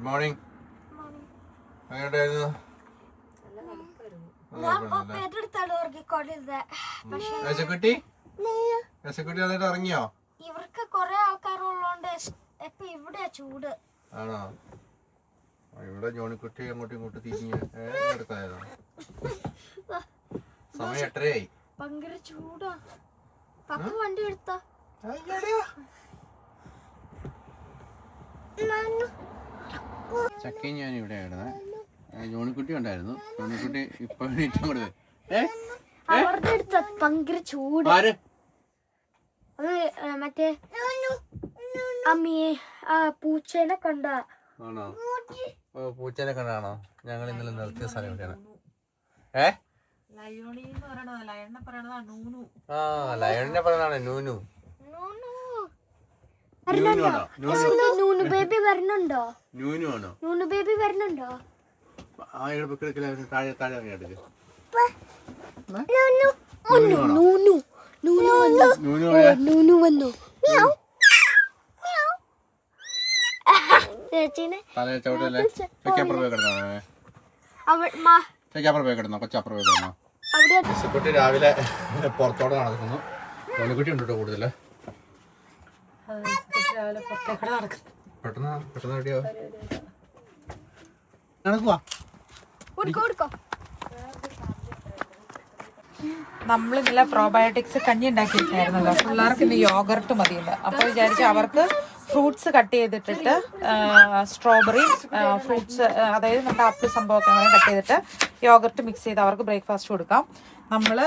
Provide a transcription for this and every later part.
Morning. ഇറങ്ങിയോ? ഇവർക്ക് കൊറേ ആൾക്കാരുള്ളോണ്ട് ഇവിടെ ചൂട് ആണോ? ഇവിടെ ജോണിക്കുട്ടി അങ്ങോട്ടും ഇങ്ങോട്ടും തിരിഞ്ഞ് എടുത്തായതാ. സമയം 8:30 ഭയങ്കര ചൂടാ. പപ്പ വണ്ടി എടുത്താ ചക്കയും ഞാൻ ഇവിടെ ആയിരുന്നു. ജോണിക്കുട്ടി ഉണ്ടായിരുന്നു. ജോണിക്കുട്ടി ഇപ്പൊ അങ്ങോട്ട് ഭയങ്കര ചൂട്. അത് മറ്റേ അമ്മിയെ പൂച്ചേനെ കണ്ട. ആണോ? പൂച്ചേനെ കണ്ടാണോ? ഞങ്ങൾ ഇന്നലെ നിർത്തിയ സ്ഥലം എവിടെയാണ്? ലയണിനെ പറയണാണ് നൂനു. നൂനു ബേബി വരുന്നുണ്ടോ? നൂനു ആണോ? നൂനു ബേബി വരുന്നുണ്ടോ? താഴെ താഴെ ഇറങ്ങിയെടുക്ക്. നൂനു വന്നു. തലച്ചോട്ടല്ലേ ചെക്കപ്പുറം പോയി കിടന്നോ? ചെക്കപ്പുറം പോയി കിടന്നോ? കൊച്ചപ്പുറം പോയി കിടന്നോ? കുട്ടി രാവിലെ പുറത്തോടെ നടക്കുന്നു. ജോണിക്കുട്ടി ഉണ്ട് കേട്ടോ കൂടുതല്. പെട്ടെന്ന് പെട്ടെന്ന് റെഡിയോ നടക്കുവാ. നമ്മൾ ഇന്നലെ പ്രോബയോട്ടിക്സ് കഞ്ഞി ഉണ്ടാക്കിയിട്ടുണ്ടായിരുന്നല്ലോ. പിള്ളേർക്ക് ഇന്ന് യോഗർട്ട് മതിയുണ്ട്. അപ്പോൾ വിചാരിച്ചു അവർക്ക് ഫ്രൂട്ട്സ് കട്ട് ചെയ്തിട്ടിട്ട് സ്ട്രോബെറി ഫ്രൂട്ട്സ്, അതായത് നമ്മുടെ ആപ്പിൾ സംഭവമൊക്കെ അങ്ങനെ കട്ട് ചെയ്തിട്ട് യോഗർട്ട് മിക്സ് ചെയ്ത് അവർക്ക് ബ്രേക്ക്ഫാസ്റ്റ് കൊടുക്കാം. നമ്മൾ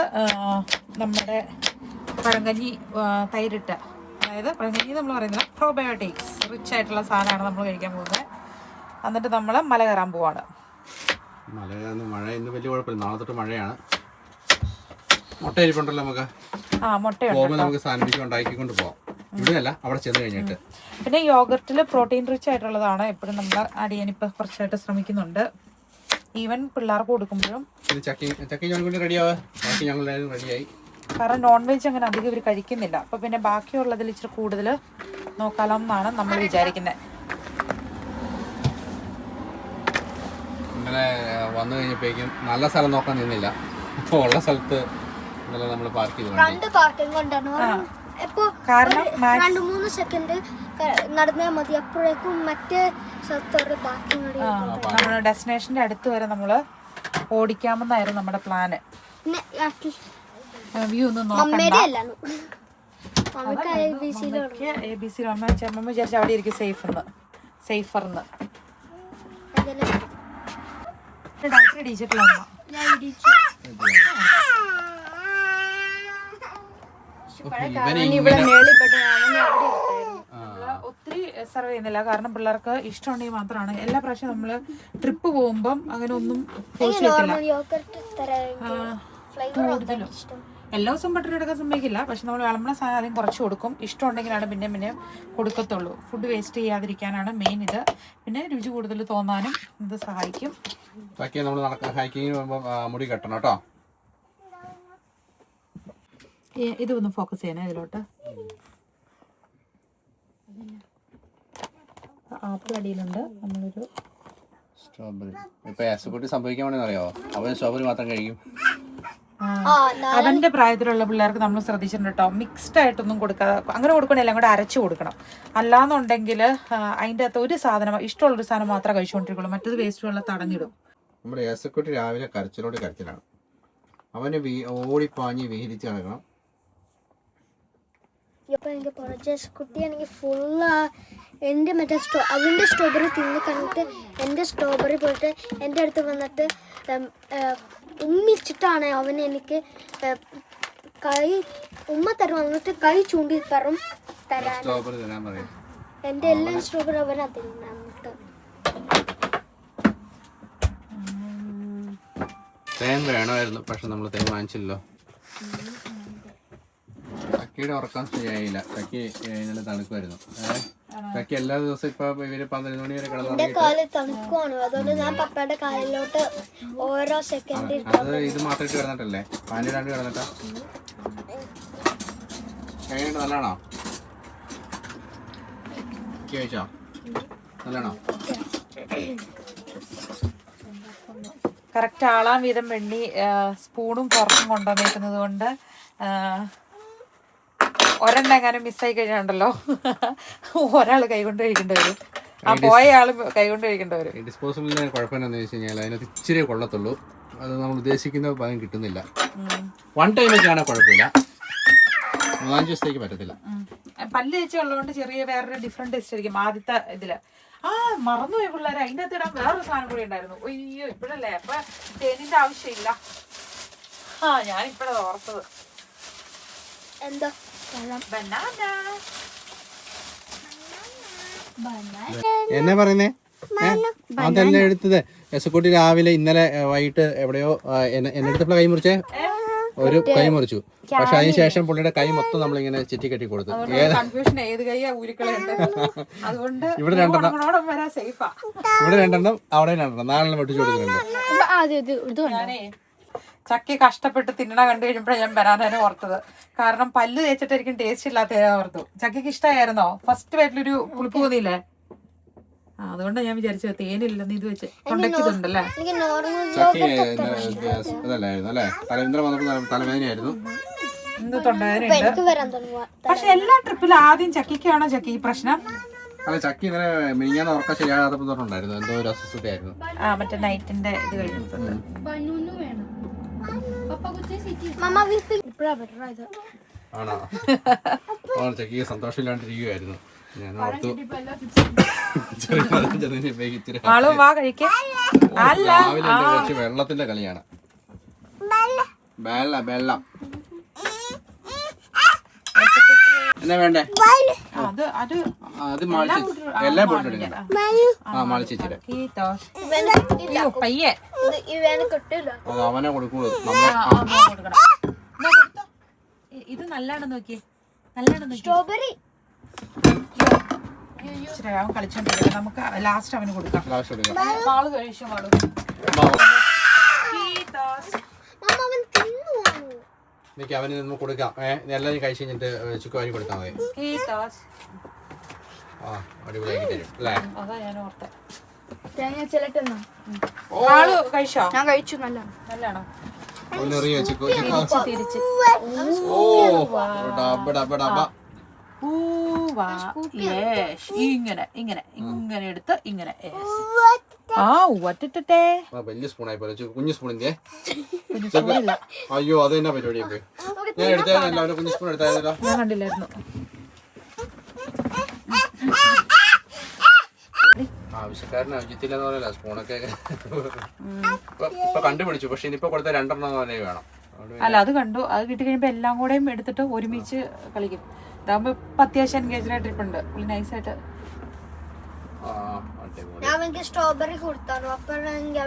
നമ്മുടെ പഴങ്കഞ്ഞി തൈരിട്ട്, അതായത് പഴങ്കഞ്ഞി നമ്മൾ പറയുന്നത് പ്രോബയോട്ടിക്സ് റിച്ച് ആയിട്ടുള്ള സാധനമാണ് നമ്മൾ കഴിക്കാൻ പോകുന്നത്. എന്നിട്ട് നമ്മൾ മല കയറാൻ പോവാണ്. മഴ ഇന്ന് വലിയ കുഴപ്പമില്ല. നാളെ തൊട്ട് മഴയാണ്. മുട്ട ഇരിപ്പുണ്ടല്ലോ നമുക്ക്. മുട്ടയുണ്ട്. നമുക്ക് സാൻഡ്വിച്ച് ഉണ്ടാക്കിക്കൊണ്ട് പോവാം. ഇവിടെയല്ല, അവിടെ ചെന്ന് കഴിഞ്ഞിട്ട്. പിന്നെ യോഗർട്ടിൽ പ്രോട്ടീൻ റിച്ച് ആയിട്ടുള്ളതാണ് എപ്പോഴും നമ്മൾ ആഡ് ചെയ്യാൻ ഇപ്പം കുറച്ചായിട്ട് ശ്രമിക്കുന്നുണ്ട്. ഈവൻ പിള്ളേർക്ക് കൊടുക്കുമ്പോഴും. റെഡിയായി. കാരണം നോൺ വെജ് അങ്ങനെ അധികം ഇവർ കഴിക്കുന്നില്ല. അപ്പം പിന്നെ ബാക്കിയുള്ളതിൽ ഇച്ചിരി കൂടുതൽ നോക്കാലോ എന്നാണ് നമ്മൾ വിചാരിക്കുന്നത്. ഇന്നലെ വന്നു കഴിഞ്ഞപ്പോഴേക്കും നല്ല സ്ഥലം നോക്കാൻ നിന്നില്ല. ഇപ്പോൾ ഉള്ള സ്ഥലത്ത് ഇന്നലെ നമ്മൾ പാർക്ക് ചെയ്തു. കാരണം 2-3 സെക്കൻഡ് നടന്നാൽ മതി. അപ്പോഴേക്കും മറ്റേ സ്ഥലത്തോടെ നമ്മുടെ ഡെസ്റ്റിനേഷന്റെ അടുത്ത് വരെ നമ്മൾ ഓടിക്കാമെന്നായിരുന്നു നമ്മുടെ പ്ലാന്. വ്യൂ ഒന്നും നോക്കണ്ട. ABC അമ്മ വിചാരിച്ച അവിടെ ഇരിക്കും സേഫർന്ന്. ഒത്തിരി സെർവ് ചെയ്യുന്നില്ല. കാരണം പിള്ളേർക്ക് ഇഷ്ടമുണ്ടെങ്കിൽ മാത്രമാണ്. എല്ലാ പ്രാവശ്യം നമ്മള് ട്രിപ്പ് പോകുമ്പം അങ്ങനെ ഒന്നും കൂടുതലും എല്ലാ ദിവസവും പട്ടിണി എടുക്കാൻ സമ്മതിക്കില്ല. പക്ഷെ നമ്മൾ വിളമ്പുന്ന സാധനം ആദ്യം കുറച്ച് കൊടുക്കും. ഇഷ്ടമുണ്ടെങ്കിലാണ് പിന്നെ കൊടുക്കത്തുള്ളൂ. ഫുഡ് വേസ്റ്റ് ചെയ്യാതിരിക്കാനാണ് മെയിൻ ഇത്. പിന്നെ രുചി കൂടുതൽ തോന്നാനും ഇത് സഹായിക്കും. മുടി കെട്ടണം കേട്ടോ. ഇതൊന്ന് ഫോക്കസ് ചെയ്യണേ ഇതിലോട്ട്. ആപ്പിൾ അടിയിലുണ്ട്. നമ്മളൊരു സ്ട്രോബെറി. ഇപ്പൊ യേശുക്കുട്ടി സംഭവിക്കാൻ വേണ്ടി അറിയാമോ? അവൻ സ്ട്രോബെറി മാത്രം കഴിക്കും. അവന്റെ പ്രായത്തിലുള്ള പിള്ളേർക്ക് നമ്മൾ ശ്രദ്ധിച്ചിട്ടുണ്ട് കേട്ടോ. മിക്സ്ഡ് ആയിട്ടൊന്നും കൊടുക്കാതെ, അങ്ങനെ കൊടുക്കണേ എല്ലാം കൂടെ അരച്ചു കൊടുക്കണം. അല്ലാന്നുണ്ടെങ്കിൽ അതിൻ്റെ അകത്ത് ഒരു സാധനം, ഇഷ്ടമുള്ളൊരു സാധനം മാത്രമേ കഴിച്ചുകൊണ്ടിരിക്കുള്ളൂ. മറ്റത് വേസ്റ്റ് വെള്ളം തടഞ്ഞിടും. നമ്മുടെ യേശുക്കുട്ടി രാവിലെ കരച്ചിലാണ്. അവന് ഓടിപ്പാഞ്ഞ് വിഹരിച്ച് നടക്കണം. കുട്ടിയാണെങ്കിൽ ഫുള്ള് എൻ്റെ മറ്റേ അവൻ്റെ സ്ട്രോബെറി തിന്ന് കണ്ടിട്ട് എൻ്റെ സ്ട്രോബെറി പോയിട്ട് എൻ്റെ അടുത്ത് വന്നിട്ട് ഉമ്മിച്ചിട്ടാണ് അവൻ എനിക്ക് കൈ ഉമ്മ തരും. വന്നിട്ട് കൈ ചൂണ്ടി തരും തരാൻ. എൻ്റെ എല്ലാ സ്ട്രോബെറി അവനാ തിന്നിട്ട്. തേൻ വേണമായിരുന്നു, പക്ഷെ നമ്മൾ തേൻ വാങ്ങിച്ചില്ലല്ലോ. ചക്കിയുടെ ഉറക്കം ശരിയായില്ല. ചക്കി ഇന്നലെ തണുക്കുമായിരുന്നു. ചക്കി എല്ലാ ദിവസവും ഇപ്പൊ ഇവര് 12 മണി വരെ കാല് തണുക്കുവാണ്. അതുകൊണ്ട് ഞാൻ പപ്പയുടെ കാലിലോട്ട് ഓരോ സെക്കൻഡ് അത് ഇത് മാത്രമായിട്ട് കിടന്നിട്ടല്ലേ, പാനിടാണ്ട് കിടന്നിട്ടാ. എങ്ങനെയുണ്ട്? നല്ലതാണോ? കഴിച്ചോ? നല്ലതാണോ? കറക്റ്റ് ആളാൻ വീതം വെണ്ണി സ്പൂണും പുറത്തും കൊണ്ടുവന്നേക്കുന്നത് കൊണ്ട് ഒരെണ്ണം എങ്ങാനും മിസ്സായി കഴിഞ്ഞാണ്ടല്ലോ ഒരാൾ കൈകൊണ്ട് കഴിക്കേണ്ടി വരും. ആ പോയ ആള് കൈകൊണ്ട് കഴിക്കേണ്ടി വരും. ഈ ഡിസ്പോസിബിളിന് കുഴപ്പമെന്നു വെച്ച് കഴിഞ്ഞാൽ അതിനകത്ത് ഇച്ചിരി കൊള്ളത്തുള്ളൂ. അത് നമ്മൾ ഉദ്ദേശിക്കുന്ന ഭാഗം കിട്ടുന്നില്ല. വൺ ടൈമൊക്കെ ആണെങ്കിൽ കുഴപ്പമില്ല, 4-5 ദിവസത്തേക്ക് പറ്റത്തില്ല. പല്ല് തേച്ച് ഉള്ളതുകൊണ്ട് ചെറിയ വേറൊരു ഡിഫറെന്റ് ടേസ്റ്റ് ആയിരിക്കും ആദ്യത്തെ ഇതില്. മറന്നുപോയി പിള്ളേരെ, അതിൻ്റെ അകത്ത് ഇടാൻ വേറൊരു സാധനം കൂടി ഉണ്ടായിരുന്നു. അയ്യോ ഇപ്പഴല്ലേ, അപ്പൊ തേനിന്റെ ആവശ്യമില്ല. ഞാൻ ഇപ്പഴാ ഓർത്തത്. എന്താ ബനാന. എന്നാ പറയുന്നേ? അതെല്ലാം എടുത്തത് യശക്കുട്ടി രാവിലെ ഇന്നലെ വൈകിട്ട് എവിടെയോ എന്നെ അടുത്തപ്പോൾ കൈ മുറിച്ചേ, ഒരു കൈ മുറിച്ചു. പക്ഷെ അതിനുശേഷം പുള്ളിയുടെ കൈ മൊത്തം നമ്മളിങ്ങനെ ചുറ്റിക്കെട്ടി കൊടുത്തു. കൺഫ്യൂഷൻ ഏത് കൈയാ ഊരിക്കളയുണ്ട്. അതുകൊണ്ട് ഇവിടെ 2 ഇവിടെ 2 അവിടെ 2 4 വെട്ടിച്ചു കൊടുക്കുന്നുണ്ട്. ഞാനേ ചക്കി കഷ്ടപ്പെട്ട് തിന്നണ കണ്ടു കഴിഞ്ഞപ്പോഴാണ് ഞാൻ ബനാനേനെ ഓർത്തത്. കാരണം പല്ല് തേച്ചിട്ടായിരിക്കും ടേസ്റ്റ് ഇല്ലാത്ത ഓർത്തു. ചക്കയ്ക്ക് ഇഷ്ടമായിരുന്നോ? ഫസ്റ്റ് വയറ്റിലൊരു പുളിപ്പ് തോന്നിയില്ലേ? അതുകൊണ്ടാണ് ഞാൻ വിചാരിച്ചത് തേനില്ലെന്ന് ഇത് വെച്ച് കൊണ്ടൊക്കെതുണ്ടല്ലേ. തലവേദനയായിരുന്നു, ഇന്ന് തൊണ്ടവേദനയുണ്ട്. പക്ഷെ എല്ലാ ട്രിപ്പിലും ആദ്യം ചക്കിക്കാണോ ചക്കി ഈ പ്രശ്നം? അല്ല, ചക്കി ഇന്നലെ മിനിഞ്ഞാന്ന് ഉറക്കം ശരിയാകാത്തപ്പോൾ തൊട്ടുണ്ടായിരുന്നു, എന്തോ ഒരു അസ്വസ്ഥതയായിരുന്നു. മറ്റേ നൈറ്റിന്റെ ഇത് കഴിഞ്ഞിട്ടുണ്ട്. ആണോ? ചക്കിക്ക് സന്തോഷമില്ലാണ്ടിരിക്കുവായിരുന്നു. ഞാൻ ഓർത്തു ആളും വാ കഴിക്കാം. രാവിലെ കുറച്ച് വെള്ളത്തിന്റെ കളിയാണ്. വെള്ളം എന്നാ വേണ്ടേ? അത് എല്ലാം പോട്ടെടുക്കണം. മാളിച്ചിട്ട് പയ്യെ അത് അവനെ കൊടുക്കുള്ളൂ. ഇത് നല്ലതാണെന്ന് നോക്കിയേ, നല്ലതാണെന്ന് സ്ട്രോബെറി അവൻ കളിച്ചോണ്ടിരിക്കണം. നമുക്ക് ലാസ്റ്റ് അവന് കൊടുക്കാം. ആള് കഴിച്ചു മാളും. അവന് നമ്മൾ കൊടുക്കാം. എല്ലാവരും കഴിച്ചു കഴിഞ്ഞിട്ട് ചുക്ക് വാരി കൊടുത്താൽ മതി. അടിപൊളിയാക്കി തരും അല്ലേ? അതാ ഞാൻ ഓർത്തെ. ആള് കഴിച്ചോ? ഞാൻ കഴിച്ചു. നല്ലതാണോ? തിരിച്ച് ഇങ്ങനെ ഇങ്ങനെ ഇങ്ങനെ എടുത്ത് ഇങ്ങനെ ഒറ്റട്ടെ. വലിയ സ്പൂണായി പോലെ കുഞ്ഞു സ്പൂണിന്റെ. അയ്യോ അത് തന്നെ പരിപാടിയൊക്കെ ഞാൻ എടുത്തായിരുന്നല്ലോ, കുഞ്ഞു സ്പൂൺ എടുത്തായിരുന്നല്ലോ. ഞാൻ കണ്ടില്ലായിരുന്നു. ആവശ്യക്കാരന് ആവശ്യത്തില്ലെന്ന് പറയല സ്പൂണൊക്കെ ഇപ്പൊ കണ്ടുപിടിച്ചു. പക്ഷെ ഇനിയിപ്പോ കൊടുത്ത 2 തന്നെ വേണം. അല്ല അത് കണ്ടു. അത് കിട്ടി കഴിയുമ്പോ എല്ലാം കൂടെയും എടുത്തിട്ട് ഒരുമിച്ച് കളിക്കും. ഇതാകുമ്പോ അത്യാവശ്യം എൻഗേജ്ഡ് ആയിട്ടുണ്ട്. പുള്ളി നൈസായിട്ട്. അവൻക്ക് സ്ട്രോബെറി കൊടുത്താലോ, അപ്പോഴെങ്കിൽ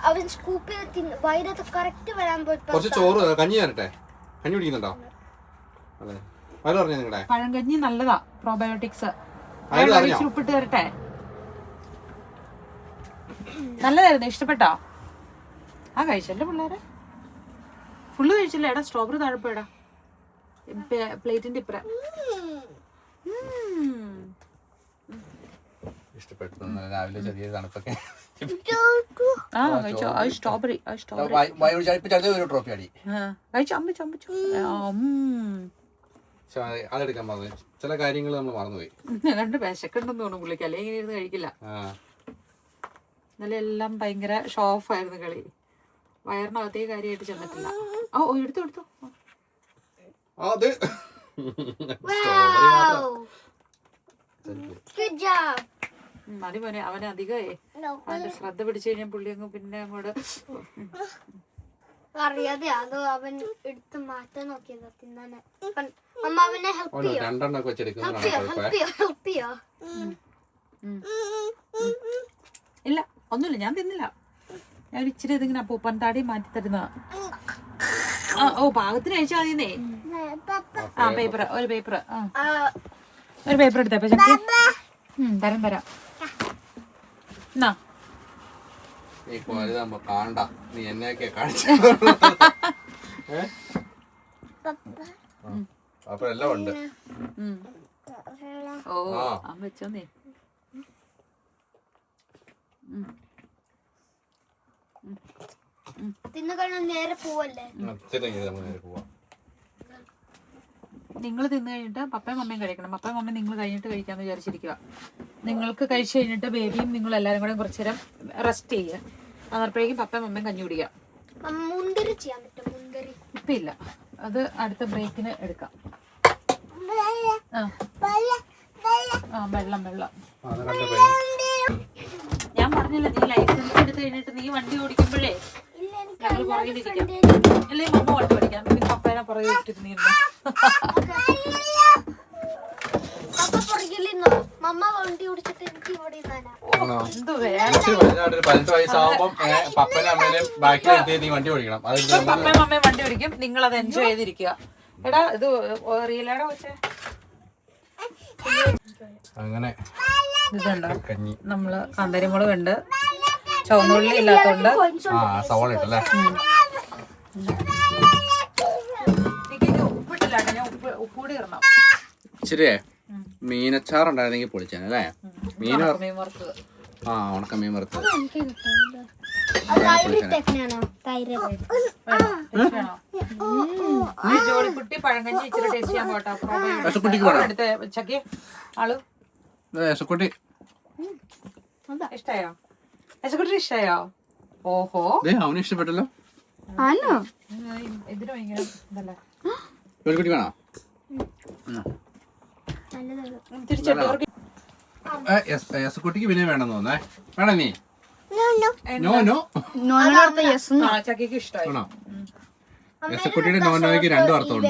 അവൻ സ്കൂപ്പ് ചെയ്ത് വയറത്ത് കറക്റ്റ് വരാൻ പോയിട്ട് കുറച്ച് ചോറ് കഞ്ഞി തരട്ടെ. കഞ്ഞി കുടിക്കുന്നുണ്ടോ? അതെ, ആരും പറഞ്ഞു നിങ്ങളുടെ പഴങ്കഞ്ഞി നല്ലതാ, പ്രോബയോട്ടിക്സ്. ഉപ്പിട്ട് തരട്ടെ. നല്ലതായിരുന്നു, ഇഷ്ടപ്പെട്ടോ? കഴിച്ചല്ലേ പിള്ളേരെ? ഫുള്ള് കഴിച്ചില്ല. എടാ സ്ട്രോബെറി താഴെപ്പോടാ പ്ലേറ്റിന്റെ ഇപ്പറ. ഇഷ്ടപ്പെട്ടു. രാവിലെ ചെറിയ തണുപ്പൊക്കെ. സ്ട്രോബെറി ട്രോഫി അടി അതെടുക്കാൻ പറഞ്ഞു. ചില കാര്യങ്ങൾ നമ്മൾ മറന്നുപോയി. രണ്ട് വിശക്കുണ്ടെന്ന് തോന്നുന്നു പുള്ളിക്ക്, അല്ലെങ്കിൽ ഇങ്ങനെ ഇരുന്ന് കഴിക്കില്ല. ഇന്നലെ എല്ലാം ഭയങ്കര ഷോ ഓഫ് ആയിരുന്നു കളി. വയറിനകത്തേ കാര്യമായിട്ട് ചെന്നിട്ടില്ല. എടുത്തു മതി മോനെ. അവന് അധികമേ അവന്റെ ശ്രദ്ധ പിടിച്ചു കഴിഞ്ഞാൽ പുള്ളി അങ്ങ് പിന്നെ അങ്ങോട്ട് അറിയാതെ അതോ അവൻ എടുത്ത് മാറ്റാൻ നോക്കിയതാ തിന്നാന്. അമ്മ അവനെ ഹെൽപ്പ് ചെയ്യോ? ഇല്ല, ഒന്നുമില്ല, ഞാൻ തിന്നില്ല. ഞാൻ ഇച്ചിരി ഇതിങ്ങനെ അപ്പൂപ്പൻ താടി മാറ്റി തരുന്ന. പാകത്തിന് കഴിച്ചാൽ മതിന്നേ. പേപ്പർ ഒരു പേപ്പർ എടുത്തപ്പോ തരാം. നീ എന്നെയൊക്കെ കാണിച്ചു അപ്പൊ എല്ലാം ഉണ്ട്. തിന്നു കഴിഞ്ഞാൽ നേരെ പോവല്ലേ? നേരെ പോവാം. നിങ്ങൾ തിന്നു കഴിഞ്ഞിട്ട് പപ്പയും മമ്മയും കഴിക്കണം. പപ്പയും മമ്മയും നിങ്ങൾ കഴിഞ്ഞിട്ട് കഴിക്കാന്ന് വിചാരിച്ചിരിക്കുക. നിങ്ങൾക്ക് കഴിച്ചു കഴിഞ്ഞിട്ട് ബേബിയും നിങ്ങൾ എല്ലാവരും കൂടെ കുറച്ചു നേരം റെസ്റ്റ് ചെയ്യുക. അന്നേരപ്പോഴേക്കും പപ്പയും മമ്മയും കഞ്ഞി കുടിക്കുക. മുന്തിരി ചെയ്യാൻ പറ്റും? മുന്തിരി ഇപ്പം ഇല്ല, അത് അടുത്ത ബ്രേക്കിന് എടുക്കാം. വെള്ളം ഞാൻ പറഞ്ഞില്ല, നീ ലൈസൻസ് എടുത്ത് കഴിഞ്ഞിട്ട് നീ വണ്ടി ഓടിക്കുമ്പോഴേ ഞങ്ങൾ പുറകിലിരിക്കാം. അല്ലേ മമ്മ വണ്ടി ഓടിക്കാം, നീ പപ്പേനെ പുറകിലിട്ടിട്ട് നീ മമ്മ വണ്ടി ഓടിച്ചിട്ട് എനിക്ക് ഇവിടെ എന്ത് വേണം. 18 വയസ്സാവുമ്പം പപ്പനും അമ്മേനെയും ബാക്കിലെടുത്ത് നീ വണ്ടി ഓടിക്കണം. പപ്പയും മമ്മയും വണ്ടി ഓടിക്കും, നിങ്ങൾ അത് എൻജോയ് ചെയ്തിരിക്കുക. എടാ ഇത് റിയലാടാ വെച്ചേ. അങ്ങനെ ഇതുണ്ടോ, നമ്മള് കാന്താരിമുളക് ഉണ്ട്, ചുവന്നുള്ളി ഇല്ലാത്തോണ്ട് സവാള ഇട്ടല്ലേ. ഉപ്പിട്ടില്ല, ഞാൻ ഉപ്പ് കൂടി ഇടണം. ശരിയേ, മീനച്ചാറുണ്ടായിരുന്നെങ്കിൽ പൊളിച്ചാണ് അല്ലേ? മീൻ വറുത്തത്. ഉണക്കമീൻ വറുത്തത്. ജോളിക്കുട്ടി പഴങ്കഞ്ഞി ഇച്ചിരി ടേസ്റ്റ് ചെയ്യാൻ പോട്ടെ. ചക്കി ആള് യശക്കുട്ടി ഇഷ്ടായോ? യശക്കുട്ടി ഇഷ്ടായോ? ഓഹോ, അവന് ഇഷ്ടപ്പെട്ടല്ലോ. ഇതിന് ഭയങ്കര ഇതല്ലേ. ജോലിക്കുട്ടി വേണോ? തിരിച്ചെടുത്തവർക്ക് യശക്കുട്ടിക്ക് പിന്നെ വേണമെന്ന് തോന്നേ. വേണം നീ? ചക്കിക്ക് ഇഷ്ടമായി. യശക്കുട്ടിയുടെ നോനോയ്ക്ക് 2 അർത്ഥമുണ്ട്.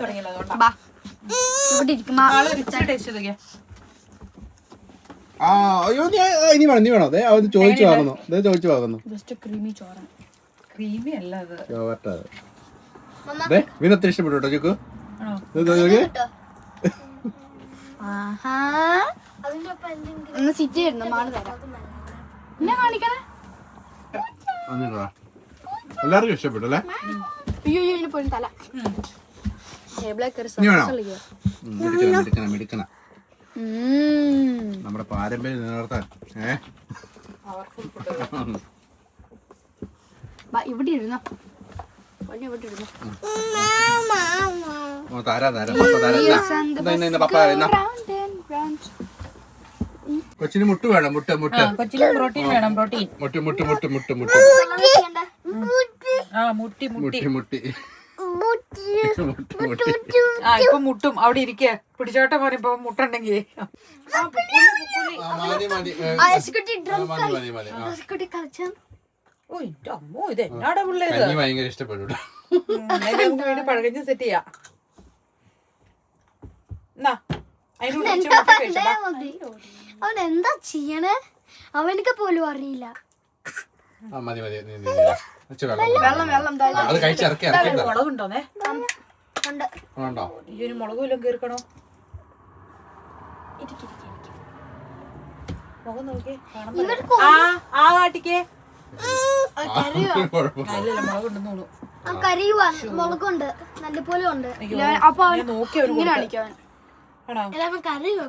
തുടങ്ങിയല്ലോ, അയ്യോ നീ വേണോ? അതെ അവന് ചോദിച്ചു വാങ്ങുന്നു. ക്രീമി അല്ല അത്. വിനത്തിന് ഇഷ്ടപ്പെട്ടു കേട്ടോ ചുക്കു. എല്ലാവർക്കും ഇഷ്ടപ്പെട്ടു അല്ലേ? മിടുക്കന നമ്മുടെ പാരമ്പര്യം നിലനിർത്താൻ. ഇവിടെ ഇരുന്നോ, കൊച്ചിന് മുട്ട വേണം. മുട്ട കൊച്ചിന് പ്രോട്ടീൻ വേണം. പ്രോട്ടീൻ മുട്ടി ഇപ്പൊ മുട്ടും അവിടെ ഇരിക്കേ. പിടിച്ചോട്ടെ മോനെ, ഇപ്പൊ മുട്ടുണ്ടെങ്കിൽ. അമ്മോ, ഇത് എന്നാടാ പിള്ളേത്. ഭയങ്കര ഇഷ്ടപ്പെട്ടു. പഴകഞ്ഞ് സെറ്റ് ചെയ്യാ. അവൻ എന്താ ചെയ്യണേ? അവനക്ക് പോലും അറിയില്ല. മുളകുണ്ടോന്നേ? ഈ ഒരു മുളക് വല്ലതും കേൾക്കണോ? മുഖം നോക്കിയേ, കാട്ടിക്കേ. അല്ലല്ല, മുളകുണ്ടെന്ന് തോന്നുന്നു. മുളകുണ്ട്, നല്ലപോലെ ഉണ്ട്.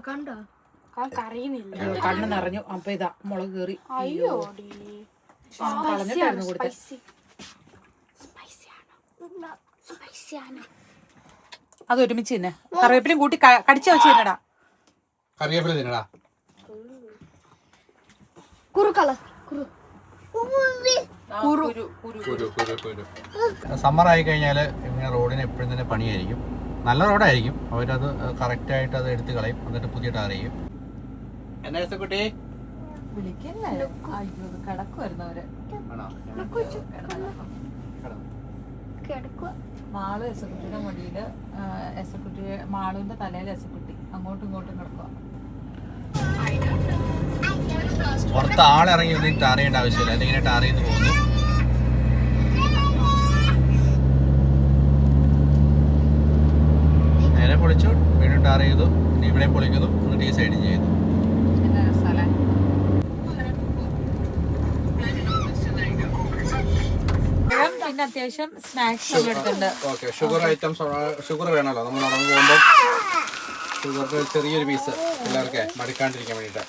കണ്ടോ? കണ്ണ് നിറഞ്ഞു. അപ്പൊ ഇതാ മുളക് കയറി. അയ്യോ, കളഞ്ഞിട്ടായിരുന്നു കൊടുത്തത്. അത് ഒരുമിച്ച് തന്നെ കറിവേപ്പിലും കൂട്ടി കടിച്ച വെച്ച് തിന്നടാ. കറിവേപ്പില തിന്നടാ. സമ്മർ ആയി കഴിഞ്ഞാല് ഇങ്ങനെ റോഡിന് എപ്പോഴും തന്നെ പണിയായിരിക്കും. നല്ല റോഡായിരിക്കും, അവരത് കറക്റ്റ് ആയിട്ട് അത് എടുത്ത് കളയും, എന്നിട്ട് പുതിയ ടാർ ചെയ്യും. എന്നാ കുട്ടി വിളിക്കല്ലേ? അയ്യോ, കിടക്കുമായിരുന്നു അവര്. മാള് എസക്കുട്ടിയുടെ മടിയില്, എസക്കുട്ടിയെ മാളുവിന്റെ തലയിൽ എസക്കുട്ടി അങ്ങോട്ടും ഇങ്ങോട്ടും കിടക്കുക. പുറത്ത് ആളിറങ്ങി ഒന്നും ടാർ ചെയ്യേണ്ട ആവശ്യമില്ല, അതിങ്ങനെ ടാർ ചെയ്ത് പോകുന്നു. നേരെ പൊളിച്ചു, വീണ്ടും ടാർ ചെയ്തു, ഇവിടെ പൊളിക്കുന്നു, എന്നിട്ട് ഈ സൈഡ് ചെയ്തു. പിന്നെ അത്യാവശ്യം സ്നാക്സ് എടുത്തിട്ടുണ്ട്. ഷുഗർ ഐറ്റംസ്, ഷുഗർ വേണമല്ലോ നമ്മൾ നടന്നു പോകുമ്പോൾ. ഷുഗറിന്റെ ചെറിയൊരു പീസ് എല്ലാവർക്കും മടിക്കാണ്ടിരിക്കാൻ വേണ്ടിയിട്ട്.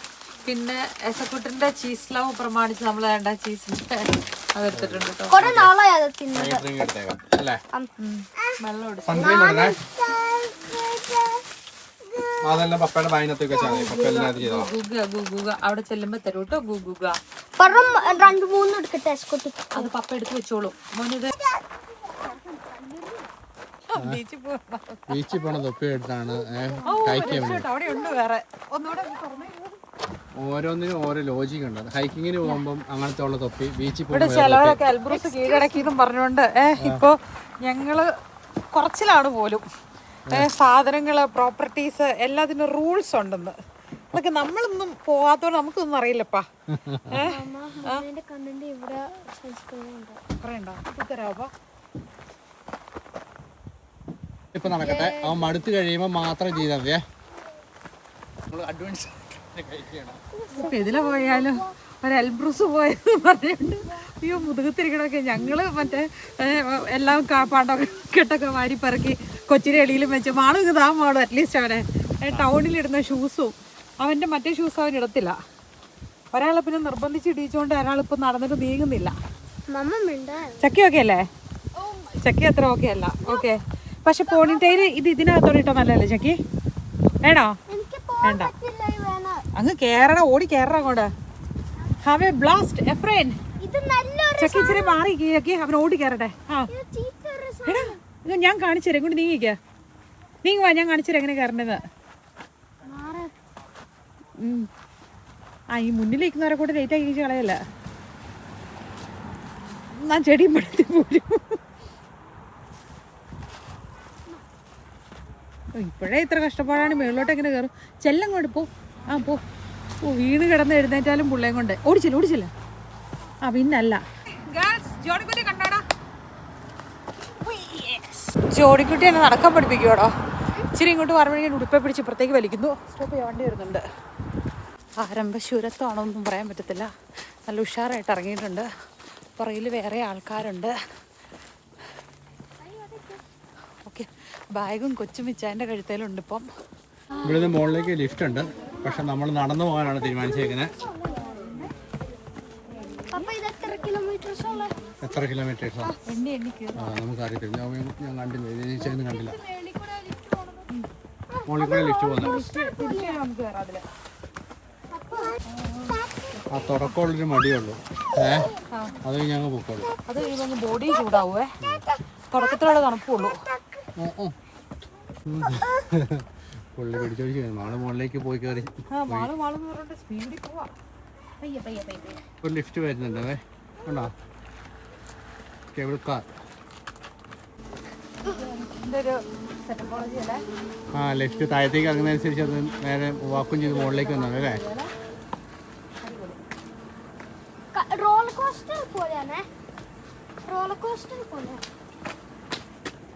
പിന്നെ എസക്കുട്ടിന്റെ ചീസ് ലവ് പ്രമാണിച്ച് നമ്മൾ വേണ്ട ചീസിന്റെ അതെടുത്തിട്ടുണ്ട് കേട്ടോ. കൊറേ നാളായി അത് തിന്നത്. ഡ്രിങ്ക് എടുത്തേക്കാം അല്ലേ? വെള്ളം എടുത്തു. സൺഡ്രീം ഉടനെ അതെല്ലാം പപ്പയുടെ വായിനകത്തേക്ക് വെച്ചാൽ മതി. പപ്പ എല്ലാം ചെയ്തോ. ഗൂഗ അവിടെ ചെല്ലുമ്പോ തരൂ കേട്ടോ. ഗൂഗ പറം 2-3 എടുക്കട്ടെ എസ്കോട്ടി. അത് പപ്പ എടുത്ത് വെച്ചോളൂ. മോനിത് ബീച്ചിൽ പോണ തൊപ്പി എടുത്താണ് കഴിക്കാൻ വേണ്ടി. അവിടെ ഉണ്ട് വേറെ ഒന്നുകൂടെ തുറന്നേ. ഓരോന്നിനും ഓരോ ലോജിക് ഉണ്ട്. ഹൈക്കിങ്ങിന് പോകുമ്പോൾ അങ്ങനത്തെ ഉള്ള തൊപ്പി, ബീച്ചിൽ ഇവിടെ ചിലവരൊക്കെ എൽബ്രൂസ് കീഴടക്കിയെന്നും പറഞ്ഞുകൊണ്ട് ഇപ്പൊ ഞങ്ങള് കുറച്ചിലാണ് പോലും സാധനങ്ങള് പ്രോപ്പർട്ടീസ് എല്ലാത്തിനും റൂൾസ് ഉണ്ടെന്ന്. അതൊക്കെ നമ്മളൊന്നും പോകാത്തോണ്ട് നമുക്കൊന്നും അറിയില്ലപ്പാ. ഇപ്പൊ നടക്കട്ടെ. അവൻ മടുത്ത് കഴിയുമ്പോ മാത്രം ചെയ്താൽ മതിയേ. അഡ്വാൻസ് ഇതിലെ പോയാലും ഒരു എൽബ്രൂസ് പോയെന്ന് പറഞ്ഞിട്ട് അയ്യോ മുതുകത്തിരിക്കണൊക്കെ ഞങ്ങള് മറ്റേ എല്ലാം പാട്ടൊക്കെ കെട്ടൊക്കെ വാരി പറക്കി കൊച്ചിനെ എളിയിലും വെച്ച് മാളും ഇതാ മാളും അറ്റ്ലീസ്റ്റ് അവനെ ടൗണിലിടുന്ന ഷൂസും അവൻ്റെ മറ്റേ ഷൂസ് അവൻ ഇടത്തില്ല. ഒരാളെ പിന്നെ നിർബന്ധിച്ച് ഇടിച്ചുകൊണ്ട് ഒരാളിപ്പോൾ നടന്നിട്ട് നീങ്ങുന്നില്ല. ചക്കി ഓക്കെ അല്ലേ? ചക്കി അത്ര ഓക്കെ അല്ല. ഓക്കെ പക്ഷെ പോണിറ്റൈല് ഇത് ഇതിനകത്തോടെ ഇട്ടോ നല്ലല്ലേ ചക്കി? വേണോ? വേണ്ട. അങ്ങ് കേറട, ഓടി കേറട അങ്ങോട്ട്. Have a blast a friend. ചക്കി ഇച്ചിരി മാറി ചക്കി, അവൻ ഓടി കയറട്ടെ. ആ എടാ ഇത് ഞാൻ കാണിച്ചു തരാം. ഇങ്ങോട്ട് നീങ്ങുവാ, ഞാൻ കാണിച്ചു തരാം എങ്ങനെ കയറേണ്ടത്. ആ ഈ മുന്നിലിരിക്കുന്നവരെ കൂടെ ലേറ്റ് ആക്കി കളയല്ല. ഞാൻ ചെടിയും പടുത്തി പോരും. ഇപ്പോഴേ ഇത്ര കഷ്ടപ്പാടാണ്. മേളിലോട്ട് എങ്ങനെ കയറും? ചെല്ലങ്ങോട്ട് പോ. ആ പോ. ഓ വീണ് കിടന്ന് എഴുന്നേറ്റാലും പിള്ളേം കൊണ്ട് ഓടിച്ചില്ല. ആ പിന്നല്ല ജോഡിക്കുട്ടി എന്നെ നടക്കാൻ പഠിപ്പിക്കുവാടോ. ഇച്ചിരി ഇങ്ങോട്ട് പറയുമ്പോഴേക്കും ഉടുപ്പെ പിടിച്ച് ഇപ്പുറത്തേക്ക് വലിക്കുന്നു. സ്റ്റോപ്പ് ചെയ്യേണ്ടി വരുന്നുണ്ട്. ആരംഭശൂരത്വമാണോ ഒന്നും പറയാൻ പറ്റത്തില്ല. നല്ല ഉഷാറായിട്ട് ഇറങ്ങിയിട്ടുണ്ട്. പുറകിൽ വേറെ ആൾക്കാരുണ്ട്. ഓക്കെ ബാഗും കൊച്ചും മിച്ചാൻ്റെ കഴുത്തേലുണ്ട്. ഇപ്പം ഇവിടുന്ന് മുകളിലേക്ക് ലിഫ്റ്റ് ഉണ്ട്. പക്ഷെ നമ്മൾ നടന്നു പോകാനാണ് തീരുമാനിച്ചേക്കുന്നത്. എത്ര കിലോമീറ്റേഴ്സാ നമുക്കറിയത്തില്ല. ഞാൻ കണ്ടില്ല, കണ്ടില്ല. മുകളിൽ കൂടെ ലിഫ്റ്റ് പോകുന്നത്. ആ തുടക്കമുള്ളൊരു മടിയുള്ളൂ. അത് ഞങ്ങൾ പൊക്കോളൂ. അത് കഴിയുമ്പോൾ ബോഡി ചൂടാവുവേ. തുടക്കത്തിലുള്ള തണുപ്പുള്ളൂ. പുള്ളി പിടിച്ചോടിച്ചു. മാള് മുകളിലേക്ക് പോയി കയറി. ഒരു ലിഫ്റ്റ് വരുന്നുണ്ട്. കണ്ടോ? Cable car. ആ ലിഫ്റ്റ് താഴത്തേക്ക് ഇറങ്ങുന്നതനുസരിച്ച് അത് നേരെ വാക്കും ചെയ്ത് മുകളിലേക്ക് വന്നത് അല്ലേ?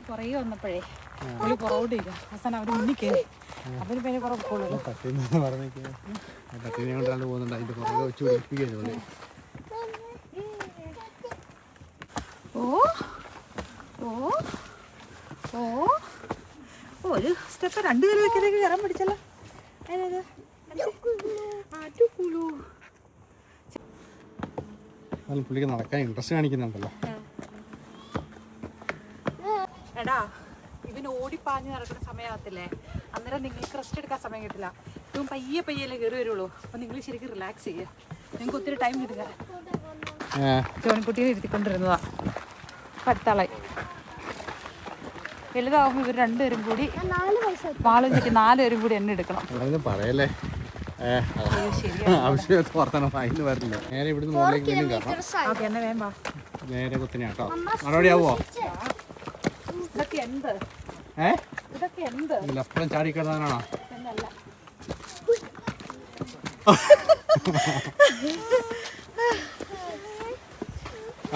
പുറകെ വന്നപ്പോഴേ പുള്ളി പുറകോട്ടിരിക്കുക. അവസാനം അവർ മുന്നിൽ കയറി. അവന് പിന്നെ പുറകെ പോകുള്ളൂ. പട്ടിനെ കൊണ്ടാണ്ട് പോകുന്നുണ്ട്. അതിന്റെ പുറകെ വെച്ച് പിടിപ്പിക്കുന്നു. ഒരു സ്റ്റെപ്പ് 2 പേര് വെക്കലേക്ക് കയറാൻ പിടിച്ചല്ലോ. പുള്ളിക്ക് നടക്കാൻ ഇൻട്രസ്റ്റ് കാണിക്കുന്നുണ്ടല്ലോ. എടാ ഇവന് ഓടിപ്പാഞ്ഞ് നടക്കുന്ന സമയമാകത്തില്ലേ? അന്നേരം നിങ്ങൾക്ക് റെസ്റ്റ് എടുക്കാൻ സമയം കിട്ടില്ല. ഇപ്പം പയ്യല്ലേ കയറി വരുള്ളൂ. അപ്പം നിങ്ങൾ ശരിക്കും റിലാക്സ് ചെയ്യുക. നിങ്ങൾക്ക് ഒത്തിരി ടൈം കിട്ടുക. ജോണിക്കുട്ടിയെ ഇരുത്തിക്കൊണ്ടിരുന്നതാ. അടുത്താളായി വലുതാവുമ്പോൾ ഇവർ 2 പേരും കൂടി മാളും ചേച്ചി 4 പേരും കൂടി എന്നെ എടുക്കണം. പറയല്ലേ ആവശ്യമായിട്ട് വർത്തനം അതിന് വരില്ല. നേരെ ഇവിടുന്ന് മുകളിലേക്ക് വീണ്ടും കയറണം. എന്നെ വേണ്ട നേരെ കുത്തിനെ കേട്ടോ. മറുപടി ആവുമോ? ഇതൊക്കെ എന്ത്? ഇതൊക്കെ എന്ത്? അപ്പുറം ചാടിക്കിടന്നാണോ?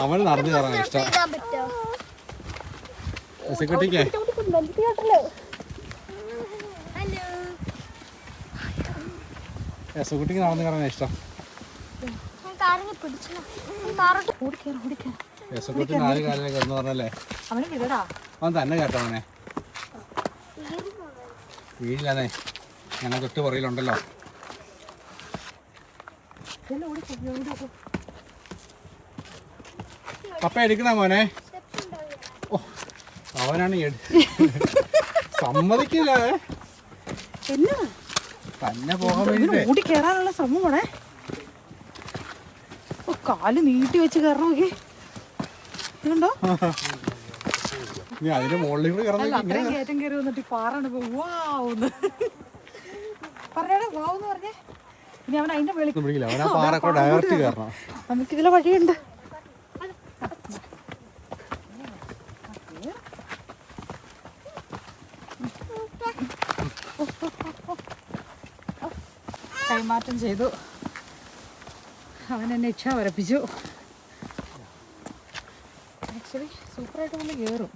അവന് നടന്നു കയറാൻ ഇഷ്ടം. സെക്യൂരിറ്റിക്ക് സെക്യൂരിറ്റിക്ക് നടന്നു കയറാൻ ഇഷ്ടം. സെക്യൂരിറ്റി 4 കാലിലേക്ക് എന്ന് പറഞ്ഞല്ലേ? അവൻ തന്നെ കേട്ടോ. അവനെ വീടില്ലാന്നേ. ഞങ്ങൾ തൊട്ട് പുറയിലുണ്ടല്ലോ. പപ്പ എടുക്കണ മോനെ. ഓ അവനാണ് സമ്മതിക്കില്ല എന്നാ തന്നെ പോകാൻ വേണ്ടിട്ട് ഓടി കയറാനുള്ള ശ്രമമാണേ. ഓ കാല് നീട്ടി വെച്ച് കയറണോക്കെ ഇതുണ്ടോ. അതിന്റെ മുകളിൽ കൂടി അത്രയും കയറ്റം കയറി വന്നിട്ട് പാറാണ് വാന്ന് പറഞ്ഞേ വാവെന്ന് പറഞ്ഞേ. ഇനി അവൻ അതിന്റെ പിടിക്കില്ല, അവനാ പാറക്കോ ഡയറക്റ്റ് കയറണം. നമുക്കിതിലെ വഴിയുണ്ട്. കൈമാറ്റം ചെയ്തു. അവൻ എന്നെ ഇച്ഛ വരപ്പിച്ചു. ആക്ച്വലി സൂപ്പറായിട്ട് പുള്ളി കയറും,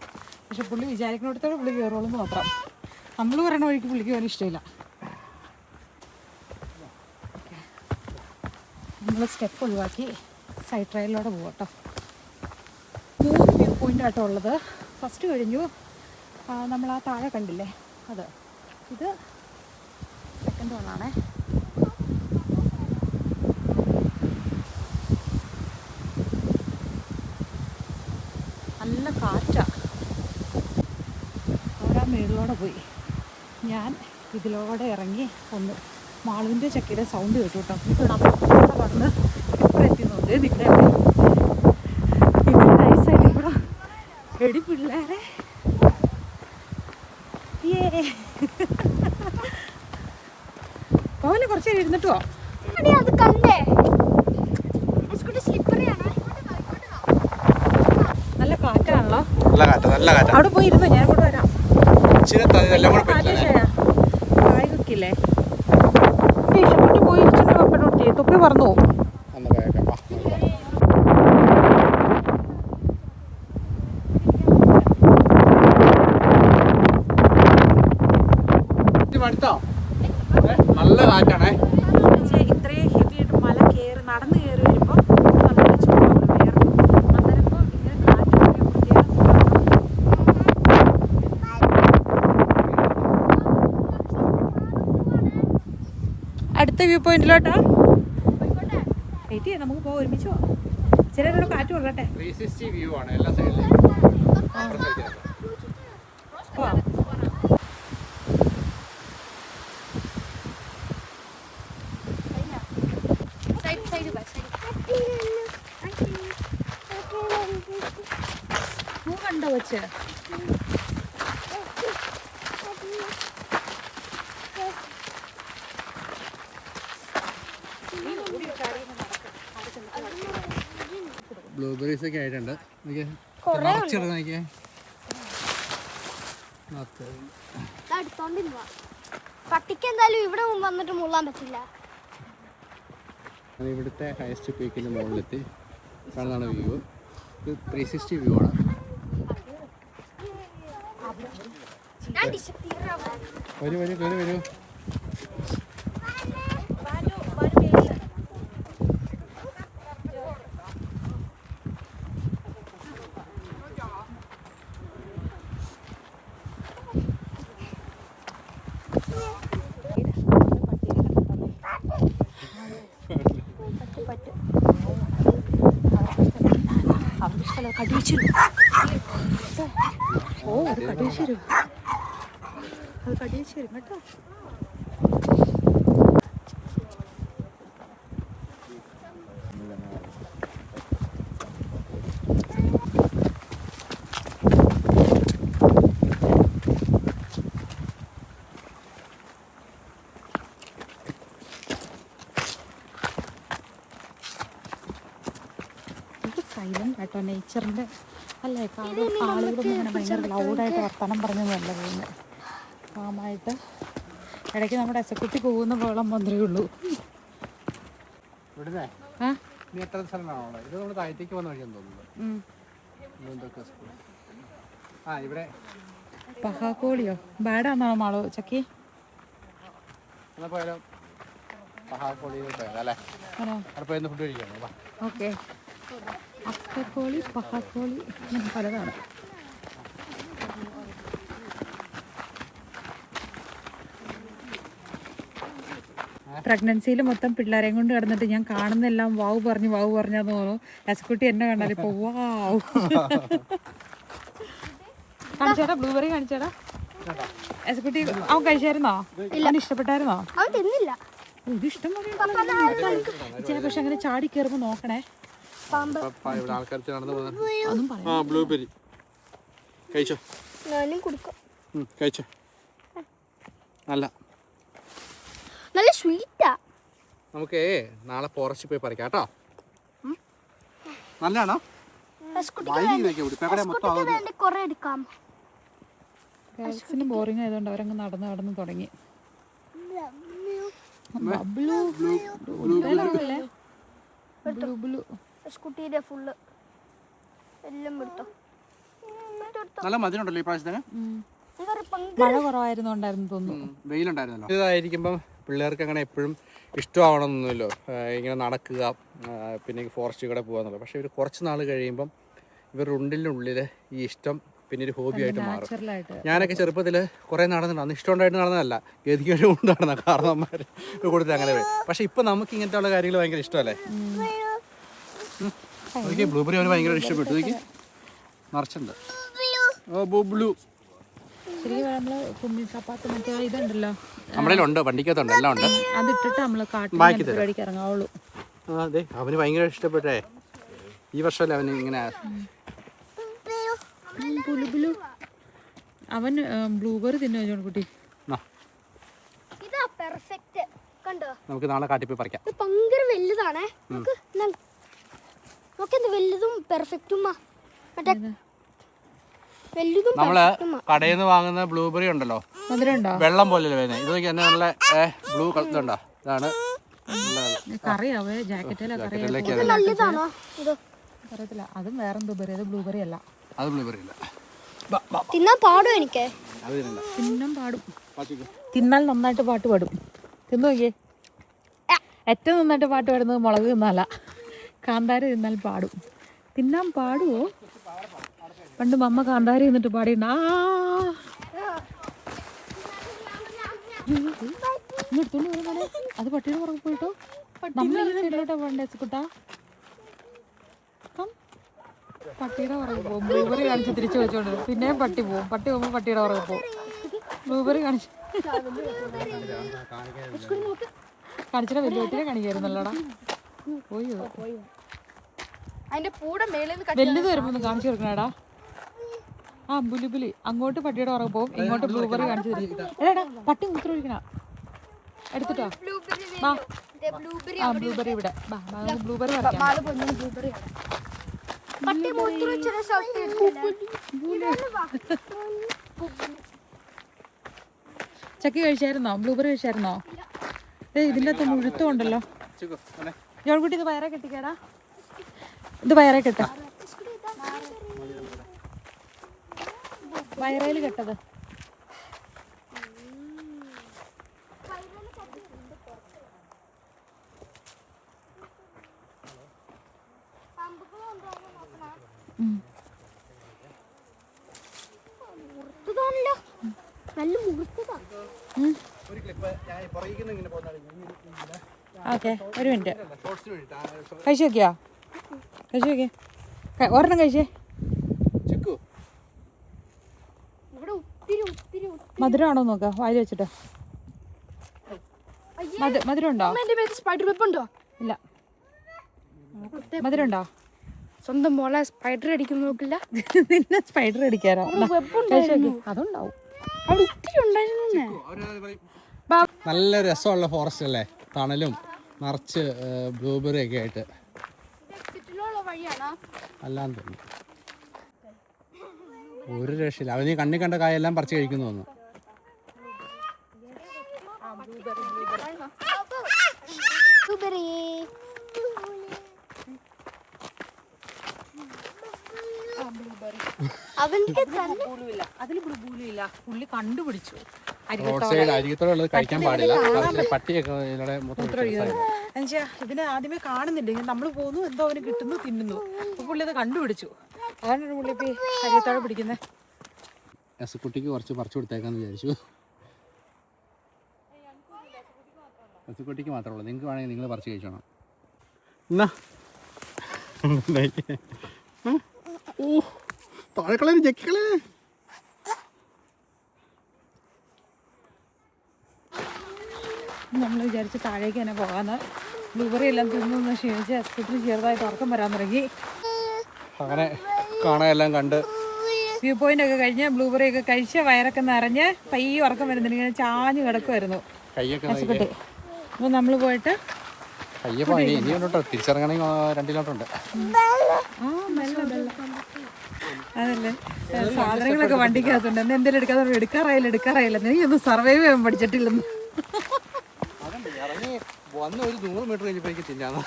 പക്ഷെ പുള്ളി വിചാരിക്കുന്നിടത്തോടെ പുള്ളി കയറുള്ളൂ എന്ന് മാത്രം. നമ്മൾ പറയുന്ന വഴിക്ക് പുള്ളിക്ക് പോകാൻ ഇഷ്ടമില്ല. നമ്മൾ സ്റ്റെപ്പ് ഒഴിവാക്കി സൈഡ് ട്രയലിലൂടെ പോകാം കേട്ടോ. 3 വ്യൂ പോയിൻ്റ് ആട്ടോ ഉള്ളത്. ഫസ്റ്റ് കഴിഞ്ഞു, നമ്മൾ ആ താഴെ കണ്ടില്ലേ അത്. ഇത് സെക്കൻഡ് വണ്ണാണേ. നല്ല കാറ്റാ. അവരാ മേളിലൂടെ പോയി, ഞാൻ ഇതിലൂടെ ഇറങ്ങി ഒന്ന് മാളുവിൻ്റെ ചക്കയുടെ സൗണ്ട് കേട്ടു കേട്ടോ. ഇവിടെ വന്ന് എപ്പോഴും എത്തിന്നുണ്ട്. ഇവിടെ ഇവിടെ നൈസായിട്ട് ഇവിടെ എടി പിള്ളേരെ പോലെ കുറച്ച് നേരം ഇരുന്നിട്ടോ. അത് കണ്ടേ നല്ല കാറ്റാണല്ലോ. നല്ല കാറ്റ്. അവിടെ പോയി ഇരുന്നോ, ഞാൻ ഇവിടെ വരാം. കായ്ക്കില്ലേ ഇഷ്ടപ്പെട്ട് പോയി ഇരിച്ചിട്ട് വെപ്പനോട്ടി തൊപ്പി പറന്നു പോകും. നല്ല കാറ്റാണേ. ഇത്രയും ഹെവി ആയിട്ട് മല കയറി നടന്നു കയറി വരുമ്പോൾ നല്ല ചൂടാവും വേറെ. അന്നേരപ്പോൾ ഇങ്ങനെ കാറ്റ് അടുത്ത വ്യൂ പോയിന്റിലോട്ടാ വെയിറ്റ് ചെയ്യാം. നമുക്ക് പോകാം, ഒരുമിച്ച് പോവാം. ചിലരോട് കാറ്റ് കൊള്ളട്ടെ. 360 വ്യൂ ആണ് എല്ലാ സൈഡിലും. പോവാം. കണ്ടോ വെച്ച് ബ്ലൂബെറീസ് ഒക്കെ ആയിട്ടുണ്ട്. പട്ടിക്ക് എന്തായാലും ഇവിടെ വന്നിട്ട് മുള്ളാൻ പറ്റില്ല. ഇവിടുത്തെ ഹയസ്റ്റ് പീക്കിന് മുകളിലെത്തി. കാണുന്നതാണ് വ്യൂ. ഇത് 360 വ്യൂ ആണ്. വരൂ വരൂ കയറി വരൂ. ഓ അത് കടിയേച്ചു തരും, അത് കടിയേച്ചു തരും കേട്ടോ. സൈലന്റ് ആട്ടോ നേച്ചറിന്റെ അല്ലേ. കാരണം ആളുകളൊന്നും ഇങ്ങനെ ഭയങ്കര ലൗഡായിട്ട് വർത്തമാനം പറഞ്ഞൊന്നുമല്ല പോകുന്നത്. കാമായിട്ട് ഇടയ്ക്ക് നമ്മുടെ എസക്കുട്ടി പോകുന്ന വെള്ളം വന്നേ ഉള്ളൂ. എത്ര സ്ഥലമാണോ ഇത്? നമ്മൾ താഴത്തേക്ക് വന്ന വഴിയാന്ന് തോന്നുന്നു. ഇവിടെ പഹാക്കോളിയോ ബാഡാന്നാണോ മാളോ ചക്കി? പോയാലോ അല്ലേ? ഫുഡ് കഴിക്കാം. ഓക്കെ, അക്കക്കോളി പഹാക്കോളി അങ്ങനെ പലതാണ്. പ്രഗ്നൻസിയിൽ മൊത്തം പിള്ളേരെയും കൊണ്ട് കിടന്നിട്ട് ഞാൻ കാണുന്നെല്ലാം വാവ് പറഞ്ഞാന്ന് തോന്നുന്നു. എസ്കുട്ടി എന്നെ കണ്ടാൽ ഇപ്പൊ വാവ്. കാണിച്ചേടാ ബ്ലൂബെറി കാണിച്ചേടാ. എസ്കുട്ടി അവൻ കഴിച്ചായിരുന്നോ? അവൻ ഇഷ്ടപ്പെട്ടായിരുന്നോ? അവൻ തിന്നില്ല. ഇത് ഇഷ്ടം പോലെ പക്ഷെ അങ്ങനെ ചാടി കയറുമ്പോ നോക്കണേ. അതും പറയാം. ബ്ലൂബെറി കഴിച്ചോ? ഞാനും കൊടുക്കാം. കഴിച്ചോ? നല്ല സ്വീറ്റാ. നമുക്ക് നാളെ ഫോറസ്റ്റിൽ പോയി പറിക്കാം കേട്ടോ. നല്ലതാണോ? കൊറേ എടുക്കാം. ഗേൾസിന് ബോറിംഗ് ആയതുകൊണ്ട് അവരങ്ങ് നടന്ന് തുടങ്ങി. സ്കൂട്ടിയുടെ ഫുള്ള് എല്ലാം എടുത്തോ. നല്ല മധുരമുണ്ടല്ലോ ഈ പ്രാവശ്യത്തിന്. മഴ കുറവായിരുന്നുണ്ടായിരുന്നു തോന്നുന്നു. വെയിലുണ്ടായിരുന്നല്ലോ. ഇതായിരിക്കുമ്പം പിള്ളേർക്ക് അങ്ങനെ എപ്പോഴും ഇഷ്ടമാവണമെന്നൊന്നുമില്ലോ. ഇങ്ങനെ നടക്കുക പിന്നെ ഫോറസ്റ്റിൽ കൂടെ പോകാന്നുള്ളത്. പക്ഷെ ഇവർ കുറച്ച് നാൾ കഴിയുമ്പം ഇവരുടെ ഉള്ളിൽ ഈ ഇഷ്ടം പിന്നെ ഒരു ഹോബിയായിട്ട് മാറും. ഞാനൊക്കെ ചെറുപ്പത്തിൽ കുറേ നടന്നിട്ടുണ്ട്. അന്ന് ഇഷ്ടമുണ്ടായിട്ട് നടന്നതല്ല, ഗതികേട് കൊണ്ട് നടന്ന കാരണന്മാർ കൊടുത്ത് അങ്ങനെ പോയി. പക്ഷെ ഇപ്പം നമുക്ക് ഇങ്ങനത്തെ ഉള്ള കാര്യങ്ങൾ ഭയങ്കര ഇഷ്ടമല്ലേ. അതൊക്കെ ബ്ലൂബെറി അവന് ഭയങ്കര ഇഷ്ടപ്പെട്ടു. ഇതൊക്കെ നിറച്ചുണ്ട്. ഓ ബ്ലൂ ശരിക്കും നമ്മള് കുമ്മി ചപ്പാത്തി മറ്റേ ഇതുണ്ടല്ലോ നമ്മുടെ ഉണ്ട്, വണ്ടിക്കകത്തുണ്ട്, എല്ലാം ഉണ്ട്. അതിട്ടിട്ട് നമ്മള് കാട്ടിൽ ഇറങ്ങാവുള്ളൂ. അതെ അവന് ഭയങ്കര ഇഷ്ടപ്പെട്ടേ. ഈ വർഷമല്ലേ അവന് ഇങ്ങനെ. അവൻ ബ്ലൂബെറി തിന്നു കുട്ടി. നമുക്ക് നാളെ കാട്ടിൽ പോയി പറിക്കാം. ഭയങ്കര വലുതാണേ. വലുതും പെർഫെക്റ്റും നമ്മള് കടയിൽ നിന്ന് വാങ്ങുന്ന ബ്ലൂബെറി ഉണ്ടല്ലോ, വെള്ളം പോലെയല്ലേ വരുന്നത്. ഇതൊക്കെ എന്നെ നല്ല ബ്ലൂ കളറുണ്ടോ. ഇതാണ് അതും വേറെ ബ്ലൂബെറി. അത് ബ്ലൂബെറി അല്ല. അത് ബ്ലൂബെറി അല്ല. തിന്നാൻ പാടും. എനിക്ക് തിന്നാൻ പാടും. തിന്നാൽ നന്നായിട്ട് പാട്ട് പാടും. തിന്നു നോക്കിയേ. ഏറ്റവും നന്നായിട്ട് പാട്ട് പാടുന്നത് മുളക് തിന്നാല. കാന്താരി തിന്നാൽ പാടും. തിന്നാൻ പാടുവോ? പണ്ട് മമ്മ കാന്താരി തിന്നിട്ട് പാടിയുണ്ട്. അത് പട്ടിയുടെ പുറകെ പോയിട്ടോ. നമ്മളിലോട്ടാ പോകണ്ടേ കുട്ടാ? പട്ടിയുടെ പുറകെ പോകും. ബ്ലൂബെറി കാണിച്ച് തിരിച്ചു വെച്ചോണ്ട് പിന്നെയും പട്ടി പോകും. പട്ടി പോകുമ്പോൾ പട്ടിയുടെ പുറകെ പോകും. ബ്ലൂബെറി കാണിച്ചിട്ട് വലിയ പട്ടിനെ കാണിക്കായിരുന്നല്ലോടാ. പോയോ? വലുത് വരുമ്പോ ഒന്ന് കാണിച്ചു കൊടുക്കണേടാ. ബുലിബുലി അങ്ങോട്ട് പട്ടിയുടെ പുറകെ പോകും, ഇങ്ങോട്ട് ബ്ലൂബെറി കാണിച്ചു തരും. എടാ പട്ടി മൂത്രം ഒഴിക്കണ എടുത്തിട്ടോ. ബ്ലൂബെറി ഇവിടെ. ബ്ലൂബെറി ചക്കി കഴിച്ചായിരുന്നോ? ബ്ലൂബെറി കഴിച്ചായിരുന്നോ? ഇതിൻ്റെ അകത്ത് മുഴുത്തം ഉണ്ടല്ലോ. ജോൺകുട്ടി ഇത് വയറെ കെട്ടിക്കേടാ. ഇത് വയറെ കെട്ട. വയറേല് കെട്ടത്. ഓക്കെ, ഒരു മിനിറ്റ്. കഴിച്ചു നോക്കിയാ? കഴിച്ചു നോക്കിയേ. ഒരെണ്ണം കഴിച്ചേ. മധുരമാണോ നോക്ക, വായിൽ വെച്ചിട്ട്. മധുരം ഉണ്ടോ? ഇല്ല. മധുരം ഉണ്ടോ? സ്വന്തം മോളെ സ്പൈഡർ അടിക്കുന്ന നോക്കില്ല. നിന്നെ സ്പൈഡർ അടിക്കാറോ? അതുണ്ടാവും. അവിടെ ഒത്തിരി ഉണ്ടായിരുന്നു. നല്ല രസമുള്ള ഫോറസ്റ്റ് അല്ലേ, തണലും നിറച്ച് ബ്ലൂബെറി ഒക്കെ ആയിട്ട്. അല്ലാന്ന് തോന്നുന്നു. ഒരു രക്ഷയില്ല. അവന് കണ്ണി കണ്ട കായെല്ലാം പറിച്ച് കഴിക്കുന്നു തോന്നുന്നു. പുള്ളി കണ്ടുപിടിച്ചു. അരികത്തോടുള്ളത് കഴിക്കാൻ പാടില്ല. പട്ടിയൊക്കെ ഇതിനെ ആദ്യമേ കാണുന്നില്ല. നമ്മൾ പോകുന്നു, എന്തോ അവന് കിട്ടുന്നു, തിന്നുന്നു. അപ്പൊ പുള്ളി അത് കണ്ടുപിടിച്ചു. അതാണ് പുള്ളി ഇപ്പൊ അരികത്തോടെ പിടിക്കുന്നത്. കുട്ടിക്ക് കുറച്ച് പറിച്ചു കൊടുത്തേക്കാന്ന് വിചാരിച്ചു. പശുക്കുട്ടിക്ക് മാത്രമേ ഉള്ളൂ. നിങ്ങൾക്ക് വേണമെങ്കിൽ നിങ്ങൾ പറിച്ച് കഴിച്ചോണം. എന്നാ ഓ താഴെക്കളെ ജക്കിക്കളെ. നമ്മൾ വിചാരിച്ച് താഴേക്ക് തന്നെ പോകാമെന്ന്. ബ്ലൂബെറി എല്ലാം തിന്നൊന്ന് ക്ഷീണിച്ച് എസ്പെഷ്യലി ചെറുതായിട്ട് ഉറക്കം വരാൻ തുടങ്ങി. അങ്ങനെ കാണാൻ എല്ലാം കണ്ട് വ്യൂ പോയിന്റ് ഒക്കെ കഴിഞ്ഞ് ബ്ലൂബെറി ഒക്കെ കഴിച്ച് വയറൊക്കെ നിറഞ്ഞ് പയ്യെ ഉറക്കം വരുന്നുണ്ട്. ഇങ്ങനെ ചാഞ്ഞ് കിടക്കുമായിരുന്നു കയ്യൊക്കെ. അപ്പോൾ നമ്മൾ പോയിട്ട് കയ്യപ്പോൾ ഇനിയുണ്ടോ തിരിച്ചിറങ്ങണമെങ്കിൽ 2 കിലോമീറ്റർ ഉണ്ട്. അതല്ലേ സാധനങ്ങളൊക്കെ വണ്ടിക്കകത്തുണ്ട്. എന്നെ എന്തെങ്കിലും എടുക്കാറായില്ല നീ ഒന്നും സർവൈവ് ചെയ്യാൻ പഠിച്ചിട്ടില്ലെന്ന്. വന്ന് ഒരു 100 മീറ്റർ കഴിഞ്ഞപ്പോഴേക്ക് തിന്നാന്ന്.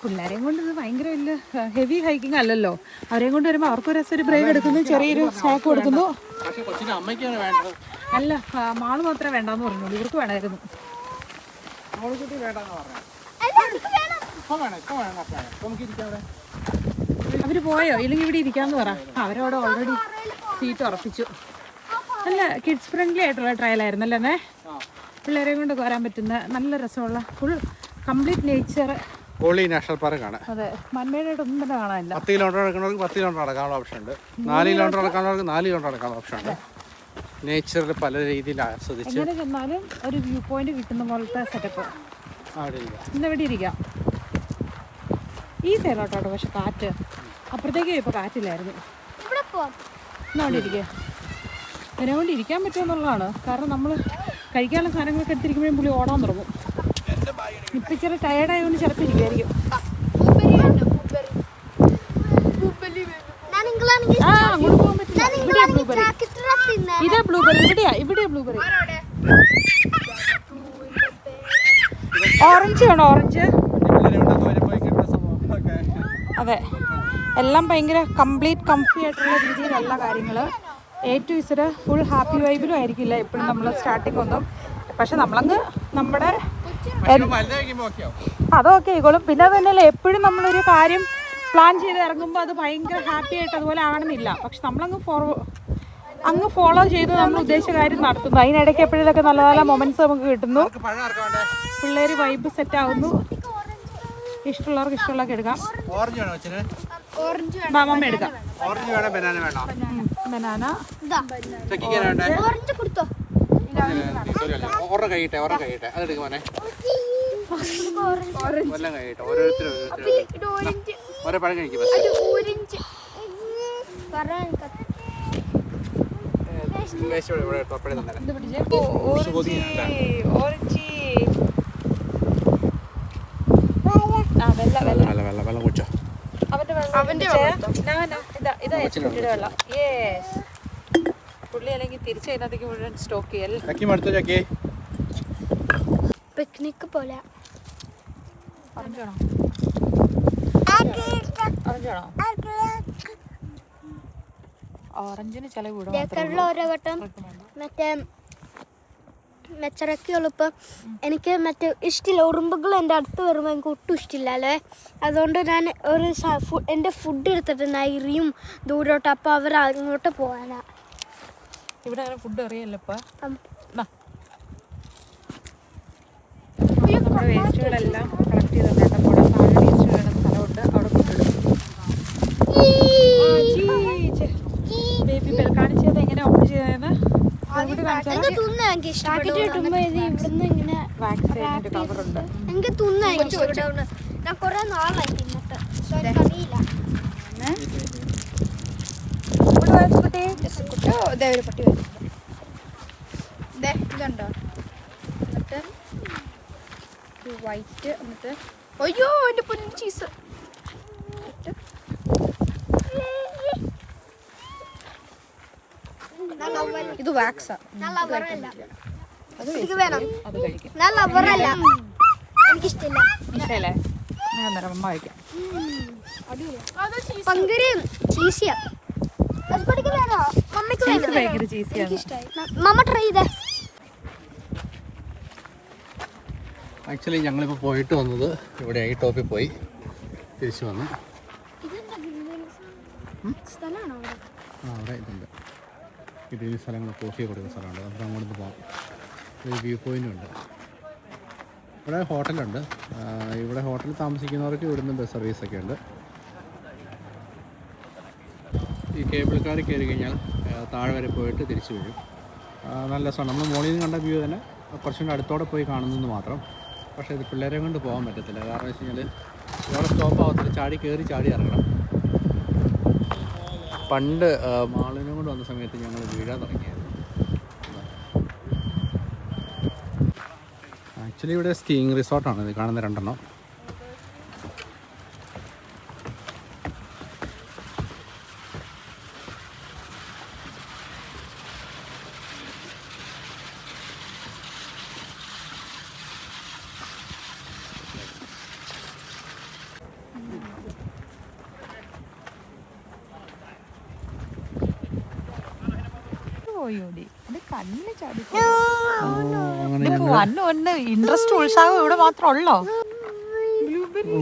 പിള്ളേരെയും കൊണ്ട് ഇത് ഭയങ്കര വലിയ ഹെവി ഹൈക്കിംഗ് അല്ലല്ലോ. അവരെയും കൊണ്ട് വരുമ്പോൾ അവർക്ക് ഒരു ബ്രേക്ക് എടുക്കുന്നു, ചെറിയൊരു സ്നാക്ക് കൊടുക്കുന്നു. അല്ല മാള് മാത്രമേ വേണ്ടാന്ന് പറഞ്ഞുള്ളൂ. ഇവർക്ക് വേണമായിരുന്നു. അവര് പോയോ? ഇല്ലെങ്കിൽ ഇവിടെ ഇരിക്കാന്ന് പറ. അവരവിടെ ഓൾറെഡി സീറ്റ് ഉറപ്പിച്ചു. നല്ല കിഡ്സ് ഫ്രണ്ട്ലി ആയിട്ടുള്ള ട്രയൽ ആയിരുന്നല്ലേ. പിള്ളേരെയും കൊണ്ട് വരാൻ പറ്റുന്ന നല്ല രസമുള്ള ഫുൾ കംപ്ലീറ്റ് നേച്ചർ. കോളി നാഷണൽ പാർക്കാണ്. അതെ, മന്മേടായിട്ട് ഒന്നും തന്നെ കാണാനില്ല. 10 കിലോമീറ്റർ നടക്കുന്നവർക്ക് 10 കിലോമീറ്റർ നടക്കാനുള്ള ഓപ്ഷൻ ഉണ്ട്. 4 കിലോമീറ്റർ നടക്കാനുള്ളവർക്ക് 4 കിലോമീറ്റർ നടക്കാനുള്ള ഓപ്ഷൻ ഉണ്ട്. നേച്ചറിൽ പല രീതിയിൽ ആസ്വദിച്ച് എങ്ങനെ ചെന്നാലും ഒരു വ്യൂ പോയിന്റ് കിട്ടുന്ന പോലത്തെ സെറ്റപ്പ്. ഇന്ന് ഇവിടെ ഇരിക്കാം. ഈ സൈഡോട്ടോ പക്ഷെ കാറ്റ്. അപ്പുറത്തേക്ക് ഇപ്പോൾ കാറ്റില്ലായിരുന്നു. ഇന്നവിടെ ഇരിക്കുക. അതിനെക്കൊണ്ട് ഇരിക്കാൻ പറ്റുമെന്നുള്ളതാണ്. കാരണം നമ്മൾ കഴിക്കാനുള്ള സാധനങ്ങളൊക്കെ എടുത്തിരിക്കുമ്പോഴും പുള്ളി ഓടാൻ തുടങ്ങും. ഇപ്പം ഇച്ചിരി ടയർഡായതുകൊണ്ട് ചിലപ്പോൾ ഇരിക്കുമായിരിക്കും. അങ്ങോട്ട് പോകാൻ പറ്റില്ല. ഇവിടെയാ ബ്ലൂബെറി. ഇതാ ബ്ലൂബെറി. ഇവിടെയാ ബ്ലൂബെറി. ഓറഞ്ച് വേണോ? ഓറഞ്ച്. അതെ, എല്ലാം ഭയങ്കര കംപ്ലീറ്റ് കംഫി ആയിട്ടുള്ള രീതിയിലല്ല കാര്യങ്ങൾ. A to Z full happy വൈബിലും ആയിരിക്കില്ല എപ്പോഴും നമ്മൾ സ്റ്റാർട്ടിങ് ഒന്നും. പക്ഷെ നമ്മളങ്ങ് നമ്മുടെ അതൊക്കെ ആയിക്കോളും. പിന്നെ അത് തന്നെയല്ല, എപ്പോഴും നമ്മളൊരു കാര്യം പ്ലാൻ ചെയ്ത് ഇറങ്ങുമ്പോൾ അത് ഭയങ്കര ഹാപ്പി ആയിട്ട് അതുപോലെ ആകണമെന്നില്ല. പക്ഷെ നമ്മളങ്ങ് ഫോളോ ചെയ്ത് നമ്മൾ ഉദ്ദേശിച്ച കാര്യം നടത്തുന്നു. അതിനിടയ്ക്ക് എപ്പോഴൊക്കെ നല്ല നല്ല മൊമെന്റ്സ് നമുക്ക് കിട്ടുന്നു. പിള്ളേർ വൈബ് സെറ്റ് ആവുന്നു. ഇഷ്ടമുള്ളവർക്ക് ഇഷ്ടമുള്ളതൊക്കെ എടുക്കാം. മമ്മ എടുക്കാം. ബനാന വെള്ളം കുടിച്ചോ. പുള്ളി അല്ലെങ്കിൽ തിരിച്ച് അതിനകത്തേക്ക് മുഴുവൻ സ്റ്റോക്ക് ചെയ്യൽ. പിക്നിക് പോലെ. ഓറഞ്ചിന് ചില ഓരോ വട്ടം മറ്റേ മെച്ചറക്കുള്ളൂ. ഇപ്പം എനിക്ക് മറ്റേ ഇഷ്ടമില്ല. ഉറുമ്പുകൾ എൻ്റെ അടുത്ത് വരുമ്പോൾ എനിക്ക് ഒട്ടും ഇഷ്ടമില്ല അല്ലേ. അതുകൊണ്ട് ഞാൻ ഒരു എൻ്റെ ഫുഡ് എടുത്തിട്ട് നൈറിയും ദൂരോട്ട്. അപ്പോൾ അവർ അങ്ങോട്ട് പോകാനാ. ഇവിടെ ഫുഡ് അറിയാമല്ലോ ഇപ്പം. നമ്മുടെ വേസ്റ്റുകളെല്ലാം കളക്ട് ചെയ്തിട്ടുണ്ട്. കൂടെ താഴെ വേസ്റ്റ് വേണ്ട സ്ഥലമുണ്ട്, അവിടെ കൊണ്ടിടും. ബേബി ബെൽ കാണിച്ചത് എങ്ങനെ ഓപ്പൺ ചെയ്തതെന്ന് എനിക്ക് കവറുണ്ട്. എനിക്ക് തിന്നാൻ ഞാൻ കുറെ നാളായി തിന്നിട്ട്. ഒരു പട്ടി വരും. ഇതുണ്ടോ എന്നിട്ട് വൈറ്റ്. എന്നിട്ട് അയ്യോ എൻ്റെ പൊന്നു ചീസ്. ഇത് വാക്സാ. എനിക്കിഷ്ടമില്ല. ഞാൻ അമ്മ വയ്ക്കാം. ഭയങ്കര ചീസിയാണ്. ആക്ച്വലി ഞങ്ങളിപ്പോൾ പോയിട്ട് വന്നത് ഇവിടെ ഈ ടോപ്പിൽ പോയി തിരിച്ചു വന്നു. അവിടെ ഇതുണ്ട്. ഇത് ഈ സ്ഥലങ്ങൾ കോഫി കൊടുക്കുന്ന സ്ഥലമുണ്ട്. നമുക്ക് അങ്ങോട്ട് പോകാം. ഒരു വ്യൂ പോയിൻ്റ് ഉണ്ട്. ഇവിടെ ഹോട്ടലുണ്ട്. ഇവിടെ ഹോട്ടലിൽ താമസിക്കുന്നവർക്ക് ഇവിടുന്ന് ബസ് സർവീസൊക്കെ ഉണ്ട്. ഈ കേബിൾ കാർ കയറി കഴിഞ്ഞാൽ താഴെ വരെ പോയിട്ട് തിരിച്ചു വരും. നല്ല രസമാണ്. നമ്മൾ മുകളിൽ നിന്ന് കണ്ട വ്യൂ തന്നെ കുറച്ചും കൂടെ അടുത്തോടെ പോയി കാണുന്നെന്ന് മാത്രം. പക്ഷേ ഇത് പിള്ളേരെ കൊണ്ട് പോകാൻ പറ്റത്തില്ല. കാരണം വെച്ച് കഴിഞ്ഞാൽ ഇവിടെ സ്റ്റോപ്പ് ആവത്തില്ല, ചാടി കയറി ചാടി ഇറങ്ങണം. പണ്ട് മാളിനെ കൊണ്ട് വന്ന സമയത്ത് ഞങ്ങൾ വീഴാൻ തുടങ്ങിയായിരുന്നു. ആക്ച്വലി ഇവിടെ സ്കീയിങ് റിസോർട്ടാണ് ഇത് കാണുന്ന 2 ഇൻട്രസ്റ്റ് ഉത്സാഹം ഇവിടെ മാത്രം ഉള്ളോ?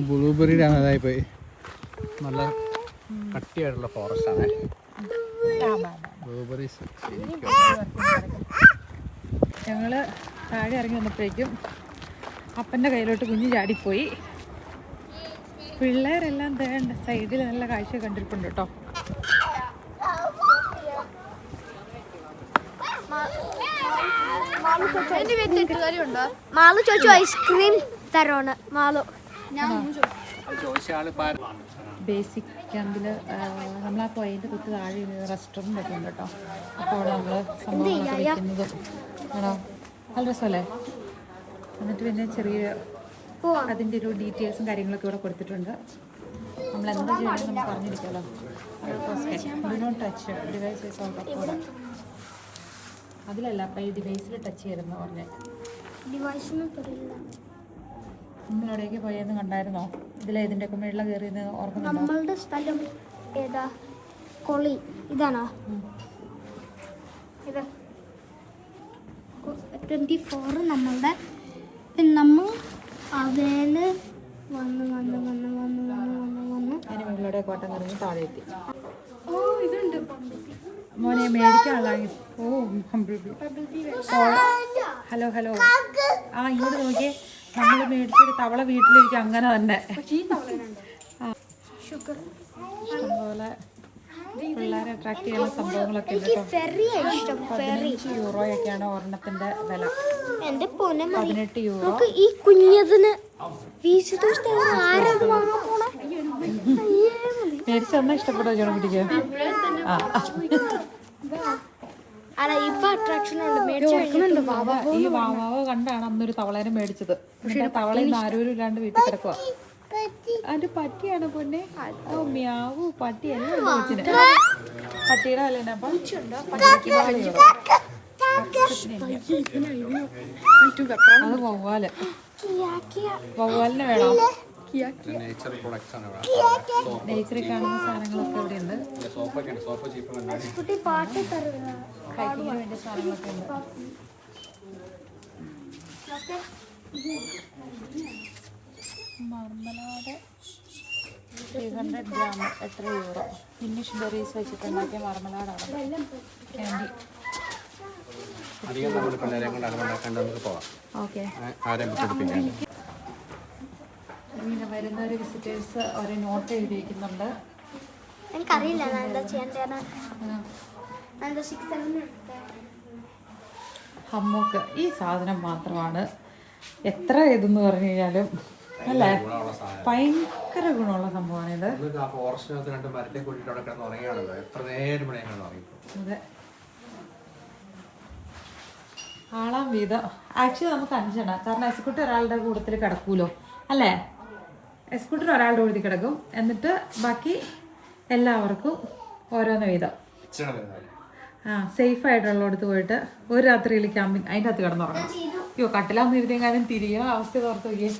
ബ്ലൂബെറിയുടെ അതായി പോയി. നല്ല കട്ടിയായിട്ടുള്ള ഫോറസ്റ്റ് ആണ് ബ്ലൂബെറീസ്. ഞങ്ങള് താഴെ ഇറങ്ങി വന്നപ്പോഴേക്കും അപ്പൻ്റെ കയ്യിലോട്ട് കുഞ്ഞ് ചാടിപ്പോയി. പിള്ളേരെല്ലാം തേണ്ട സൈഡിൽ നല്ല കാഴ്ച കണ്ടിട്ടുണ്ട് കേട്ടോ. മാളു ചോദിച്ചു ഐസ്ക്രീം തരോണ്. മാളു ബേസിക് ക്യാമ്പിൽ നമ്മൾ ആ പോയിന്റ് തൊട്ട് താഴെ റെസ്റ്റോറൻ്റ് ഒക്കെ ഉണ്ട് കേട്ടോ. അപ്പോൾ അവിടെ നമ്മൾ സംഭവങ്ങളൊക്കെ വയ്ക്കുന്നതും ആണോ നല്ല രസമല്ലേ. എന്നിട്ട് പിന്നെ ചെറിയ അതിൻ്റെ ഒരു ഡീറ്റെയിൽസും കാര്യങ്ങളൊക്കെ ഇവിടെ കൊടുത്തിട്ടുണ്ട്. നമ്മൾ എന്താ ചെയ്യണമെന്ന് നമുക്ക് പറഞ്ഞിരിക്കുമല്ലോ. Touch devices out of order അതിലല്ല. അപ്പം ഈ ഡിവൈസിൽ ടച്ച് ചെയ്തെന്ന് പറഞ്ഞേ. നമ്മളെവിടേക്ക് പോയെന്ന് കണ്ടായിരുന്നോ? ഇതിലേതിൻ്റെയൊക്കെ മേളിൽ കയറിയെന്ന് ഓർക്കുന്നുണ്ടോ? നമ്മളുടെ സ്ഥലം ഏതാ? കൊളി ഇതാണോ? ഇത് 24 നമ്മളുടെ. പിന്നെ നമ്മൾ അതേല് വന്ന് വന്ന് വന്ന് വന്ന് വന്ന് വന്ന് വന്ന് അതിന് മുകളിലൂടെ കോട്ടം കറങ്ങി താഴെ എത്തി. മോനെ മേടിക്കാനുള്ള ഹലോ ഹലോ ആ ഇങ്ങോട്ട് നോക്കിയേ. നമ്മൾ മേടിച്ചൊരു തവള വീട്ടിലിരിക്കും അങ്ങനെ തന്നെ. ഇഷ്ടംപോലെ പിള്ളേരെ അട്രാക്ട് ചെയ്യുന്ന സംഭവങ്ങളൊക്കെ ഉണ്ട് കേട്ടോ. 15 യൂറോയൊക്കെയാണ് ഒരെണ്ണത്തിന്റെ വില. 18 യൂറോ. ഈ കുഞ്ഞതിന് മേടിച്ചൊന്നും ഇഷ്ടപ്പെട്ടോ ചോണക്കുട്ടിക്ക്? ആ ഈ വാവാവ കണ്ടാണ് അന്നൊരു തവളേനെ മേടിച്ചത്. പക്ഷെ തവളയിൽ ആരോരും ഇല്ലാണ്ട് വീട്ടിൽ കിടക്കുക. അത് പട്ടിയാണ് പൊന്നെ. ഓ മ്യാവു പട്ടിയല്ല കൊച്ചിന്. പട്ടിയുടെ വില തന്നെ. അപ്പം അത് വവ്വാല്. വവ്വാലിന് വേണോ? നേച്ചറിൽ കാണുന്ന സാധനങ്ങളൊക്കെ ഇവിടെ ഉണ്ട്. ഹൈക്കിങ്ങിന് വേണ്ട സാധനങ്ങളൊക്കെ ഉണ്ട്. Marmalade 300 gram 8 euro. Finnish berries വെച്ചിട്ടുണ്ടാക്കിയ മർമലാഡാണ്. ക്യാൻഡി. ഓക്കെ. ഇങ്ങനെ വരുന്ന ഒരു വിസിറ്റേഴ്സ് ഒരു നോട്ട് എഴുതിയിരിക്കുന്നുണ്ട്. എനിക്കറിയില്ല എന്താ ചെയ്യേണ്ടത്. ഹമ്മോക്ക് ഈ സാധനം മാത്രമാണ് എത്ര ഇതെന്ന് പറഞ്ഞു കഴിഞ്ഞാലും അല്ലേ ഭയങ്കര ഗുണമുള്ള സംഭവമാണ് ഇത്. അതെ. ആളാം വീതം ആക്ച്വലി നമുക്ക് 5 എണ്ണം. കാരണം എസ്കുട്ടി ഒരാളുടെ കൂട്ടത്തിൽ കിടക്കൂലോ അല്ലേ? എസ്കുട്ടിന് ഒരാളുടെ കൂട്ടത്തിൽ കിടക്കും. എന്നിട്ട് ബാക്കി എല്ലാവർക്കും ഓരോന്ന് വീതം. സേഫ് ആയിട്ടുള്ളടത്ത് പോയിട്ട് ഒരു രാത്രിയിൽ ക്യാമ്പിങ് അതിൻ്റെ അകത്ത് കിടന്നുറങ്ങണം. അയ്യോ കട്ടിലാന്ന് ഇരുത്തേക്കാനും തിരിയണ അവസ്ഥ ഓർത്ത് നോക്കിയേ.